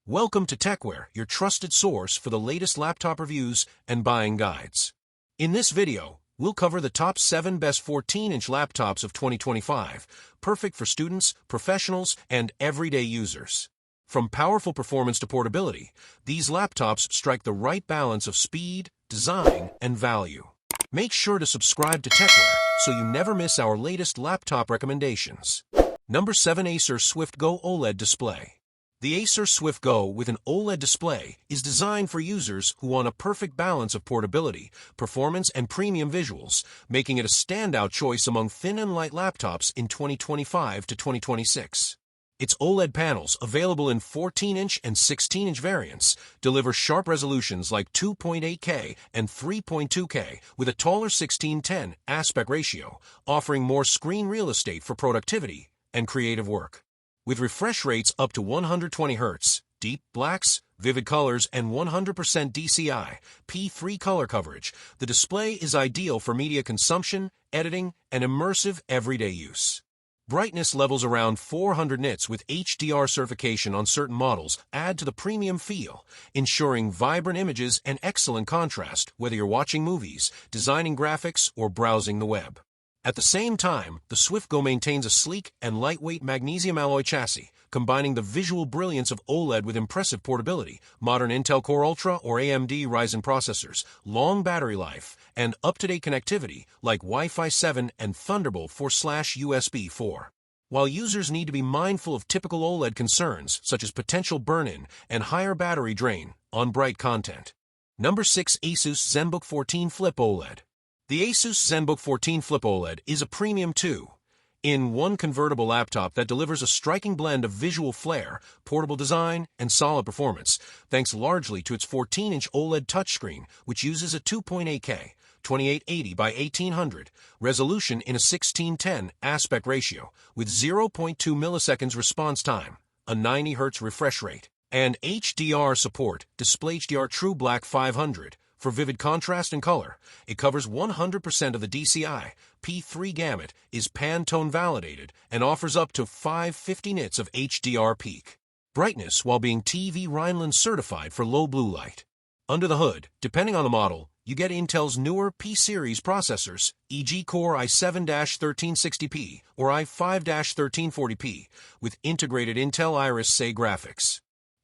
Welcome to Tecware, your trusted source for the latest laptop reviews and buying guides. In this video, we'll cover the top 7 best 14-inch laptops of 2025, perfect for students, professionals, and everyday users. From powerful performance to portability, these laptops strike the right balance of speed, design, and value. Make sure to subscribe to Tecware so you never miss our latest laptop recommendations. Number 7. Acer Swift Go OLED Display. The Acer Swift Go with an OLED display is designed for users who want a perfect balance of portability, performance, and premium visuals, making it a standout choice among thin and light laptops in 2025 to 2026. Its OLED panels, available in 14-inch and 16-inch variants, deliver sharp resolutions like 2.8K and 3.2K with a taller 16:10 aspect ratio, offering more screen real estate for productivity and creative work. With refresh rates up to 120 Hz, deep blacks, vivid colors, and 100% DCI P3 color coverage, the display is ideal for media consumption, editing, and immersive everyday use. Brightness levels around 400 nits with HDR certification on certain models add to the premium feel, ensuring vibrant images and excellent contrast whether you're watching movies, designing graphics, or browsing the web. At the same time, the Swift Go maintains a sleek and lightweight magnesium alloy chassis, combining the visual brilliance of OLED with impressive portability, modern Intel Core Ultra or AMD Ryzen processors, long battery life, and up-to-date connectivity like Wi-Fi 7 and Thunderbolt 4/USB 4. While users need to be mindful of typical OLED concerns such as potential burn-in and higher battery drain on bright content. Number 6. Asus Zenbook 14 Flip OLED. The Asus Zenbook 14 Flip OLED is a premium 2-in-1 convertible laptop that delivers a striking blend of visual flair, portable design, and solid performance, thanks largely to its 14-inch OLED touchscreen, which uses a 2.8K 2880 by 1800 resolution in a 16:10 aspect ratio with 0.2 milliseconds response time, a 90 Hz refresh rate, and HDR support, Display HDR True Black 500. For vivid contrast and color. It covers 100% of the DCI P3 gamut, is Pantone validated, and offers up to 550 nits of HDR peak brightness while being TV Rhineland certified for low blue light. Under the hood, depending on the model, you get Intel's newer P-series processors, e.g. Core i7-1360p or i5-1340p, with integrated Intel Iris Xe graphics.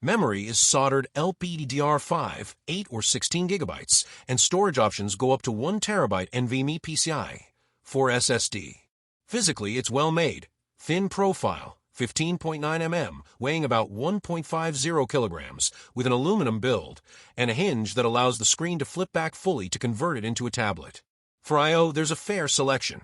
Memory is soldered LPDDR5, 8 or 16 GB, and storage options go up to 1 TB NVMe PCI 4 SSD. Physically, it's well made, thin profile, 15.9 mm, weighing about 1.50 kilograms, with an aluminum build, and a hinge that allows the screen to flip back fully to convert it into a tablet. For I/O, there's a fair selection.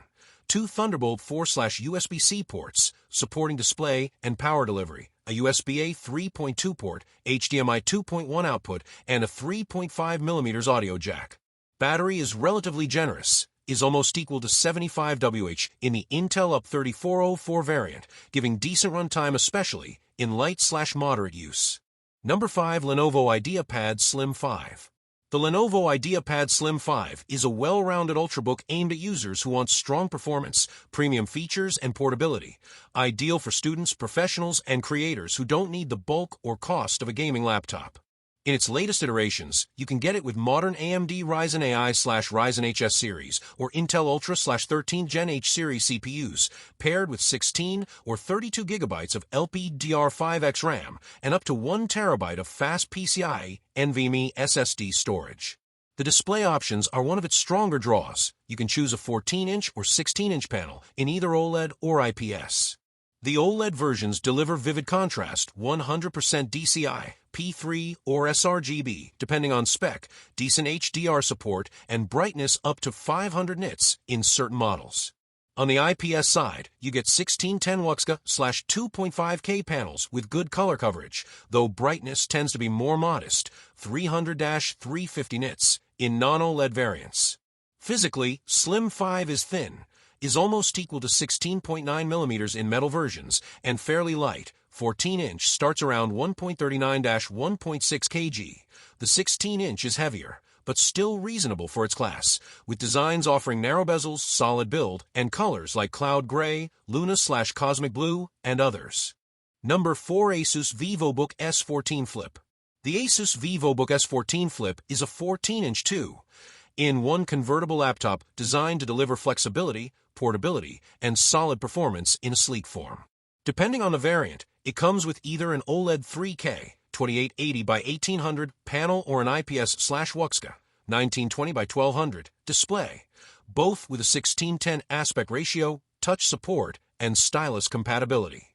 2 Thunderbolt 4/USB-C ports, supporting display and power delivery, a USB-A 3.2 port, HDMI 2.1 output, and a 3.5mm audio jack. Battery is relatively generous, is almost equal to 75 Wh in the Intel Up 3404 variant, giving decent runtime especially in light/moderate use. Number 5. Lenovo IdeaPad Slim 5. The Lenovo IdeaPad Slim 5 is a well-rounded Ultrabook aimed at users who want strong performance, premium features, and portability, ideal for students, professionals, and creators who don't need the bulk or cost of a gaming laptop. In its latest iterations, you can get it with modern AMD Ryzen AI/Ryzen HS series or Intel Ultra/13 Gen H series CPUs, paired with 16 or 32 GB of LPDDR5X RAM and up to 1 TB of fast PCI NVMe SSD storage. The display options are one of its stronger draws. You can choose a 14-inch or 16-inch panel in either OLED or IPS. The OLED versions deliver vivid contrast, 100% DCI, P3 or sRGB, depending on spec, decent HDR support, and brightness up to 500 nits in certain models. On the IPS side, you get 1610 Luxca/2.5K panels with good color coverage, though brightness tends to be more modest, 300-350 nits, in non-OLED variants. Physically, Slim 5 is thin, is almost equal to 16.9 mm in metal versions, and fairly light. 14-inch starts around 1.39-1.6 kg. The 16-inch is heavier, but still reasonable for its class, with designs offering narrow bezels, solid build, and colors like cloud gray, Luna/cosmic blue, and others. Number 4. Asus Vivobook S14 Flip. The Asus Vivobook S14 Flip is a 14-inch 2-in-1 convertible laptop designed to deliver flexibility, portability, and solid performance in a sleek form. Depending on the variant, it comes with either an OLED 3K 2880 by 1800 panel or an IPS/WUXGA 1920 by 1200 display, both with a 16:10 aspect ratio, touch support, and stylus compatibility.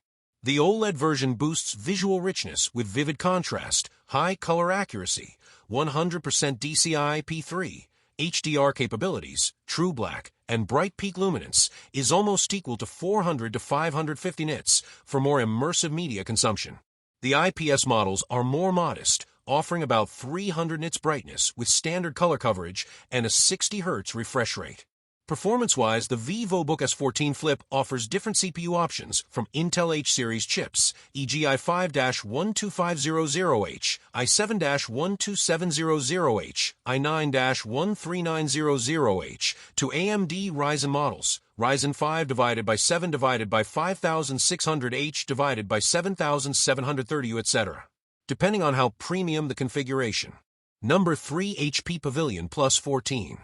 The OLED version boosts visual richness with vivid contrast, high color accuracy, 100% DCI-P3, HDR capabilities, true black, and bright peak luminance, is almost equal to 400 to 550 nits for more immersive media consumption. The IPS models are more modest, offering about 300 nits brightness with standard color coverage and a 60 Hz refresh rate. Performance-wise, the Vivobook S14 Flip offers different CPU options from Intel H series chips, e.g. i5-12500H, i7-12700H, i9-13900H, to AMD Ryzen models, Ryzen 5 divided by 7 divided by 5600H divided by 7730U, etc., depending on how premium the configuration. Number 3. HP Pavilion Plus 14.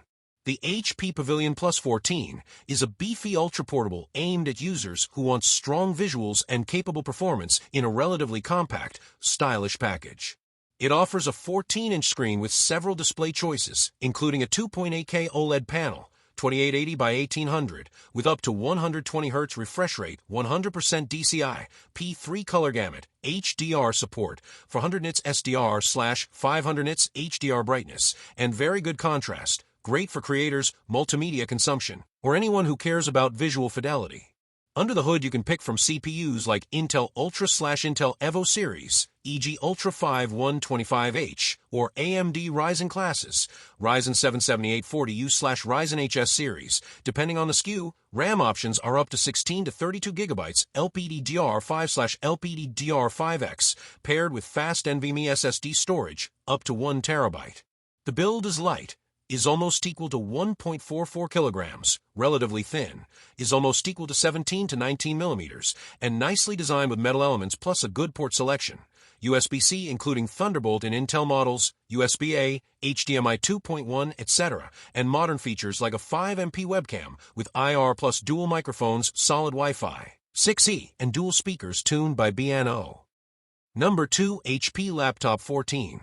The HP Pavilion Plus 14 is a beefy ultra-portable aimed at users who want strong visuals and capable performance in a relatively compact, stylish package. It offers a 14-inch screen with several display choices, including a 2.8K OLED panel, 2880 by 1800, with up to 120 Hz refresh rate, 100% DCI, P3 color gamut, HDR support, 400 nits SDR/500 nits HDR brightness, and very good contrast. Great for creators, multimedia consumption, or anyone who cares about visual fidelity. Under the hood, you can pick from CPUs like Intel Ultra/Intel Evo series, e.g. Ultra 5 125H, or AMD Ryzen classes, Ryzen 7 7840U/Ryzen HS series. Depending on the SKU, RAM options are up to 16 to 32 GB LPDDR5/LPDDR5X, paired with fast NVMe SSD storage, up to 1 TB. The build is light, is almost equal to 1.44 kilograms, relatively thin, is almost equal to 17 to 19 millimeters, and nicely designed with metal elements plus a good port selection. USB-C including Thunderbolt in Intel models, USB-A, HDMI 2.1, etc., and modern features like a 5MP webcam with IR plus dual microphones, solid Wi-Fi, 6E, and dual speakers tuned by B&O. Number 2. HP Laptop 14.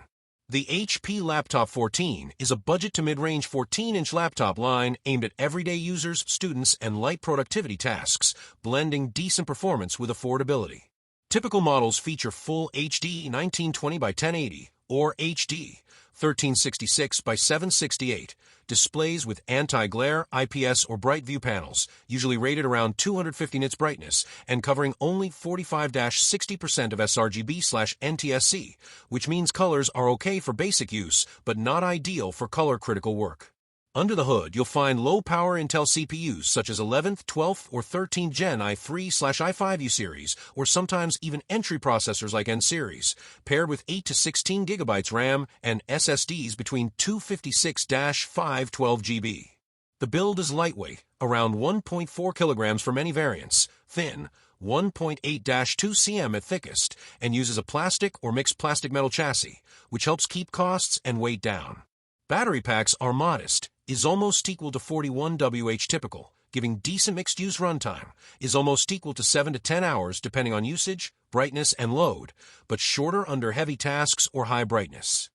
The HP Laptop 14 is a budget to mid-range 14-inch laptop line aimed at everyday users, students, and light productivity tasks, blending decent performance with affordability. Typical models feature full HD 1920 by 1080 or HD 1366 by 768 displays with anti-glare, IPS, or bright view panels, usually rated around 250 nits brightness and covering only 45-60% of sRGB/NTSC, which means colors are okay for basic use but not ideal for color-critical work. Under the hood, you'll find low-power Intel CPUs such as 11th, 12th, or 13th Gen i3/i5U series, or sometimes even entry processors like N series, paired with 8 to 16 GB RAM and SSDs between 256-512 GB. The build is lightweight, around 1.4 kilograms for many variants, thin, 1.8-2 cm at thickest, and uses a plastic or mixed plastic-metal chassis, which helps keep costs and weight down. Battery packs are modest, is almost equal to 41 Wh typical, giving decent mixed-use runtime, is almost equal to 7 to 10 hours depending on usage, brightness, and load, but shorter under heavy tasks or high brightness.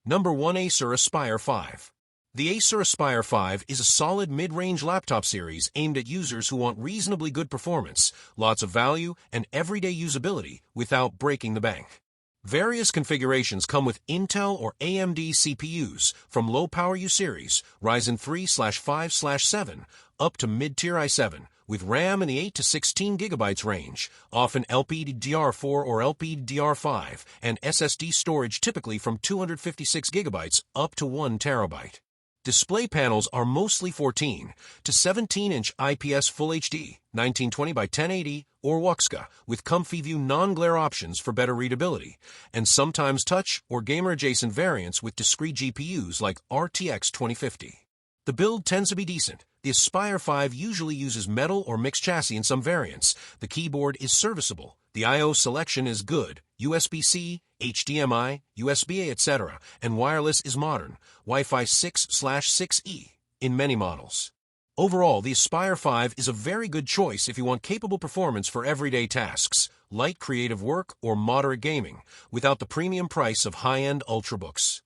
Number 1. Acer Aspire 5. The Acer Aspire 5 is a solid mid-range laptop series aimed at users who want reasonably good performance, lots of value, and everyday usability without breaking the bank. Various configurations come with Intel or AMD CPUs from low-power U series, Ryzen 3/5/7, up to mid-tier i7, with RAM in the 8 to 16 GB range, often LPDDR4 or LPDDR5, and SSD storage typically from 256 GB up to 1 TB. Display panels are mostly 14 to 17-inch IPS Full HD, 1920 by 1080, or WUXGA, with comfy view non-glare options for better readability, and sometimes touch or gamer-adjacent variants with discrete GPUs like RTX 2050. The build tends to be decent, The Aspire 5 usually uses metal or mixed chassis in some variants. The keyboard is serviceable. The I/O selection is good, USB-C, HDMI, USB-A, etc., and wireless is modern, Wi-Fi 6/6E, in many models. Overall, the Aspire 5 is a very good choice if you want capable performance for everyday tasks, light creative work, or moderate gaming, without the premium price of high-end Ultrabooks.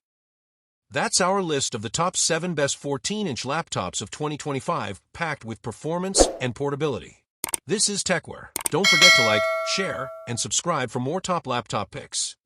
That's our list of the top 7 best 14-inch laptops of 2025, packed with performance and portability. This is Tecware. Don't forget to like, share, and subscribe for more top laptop picks.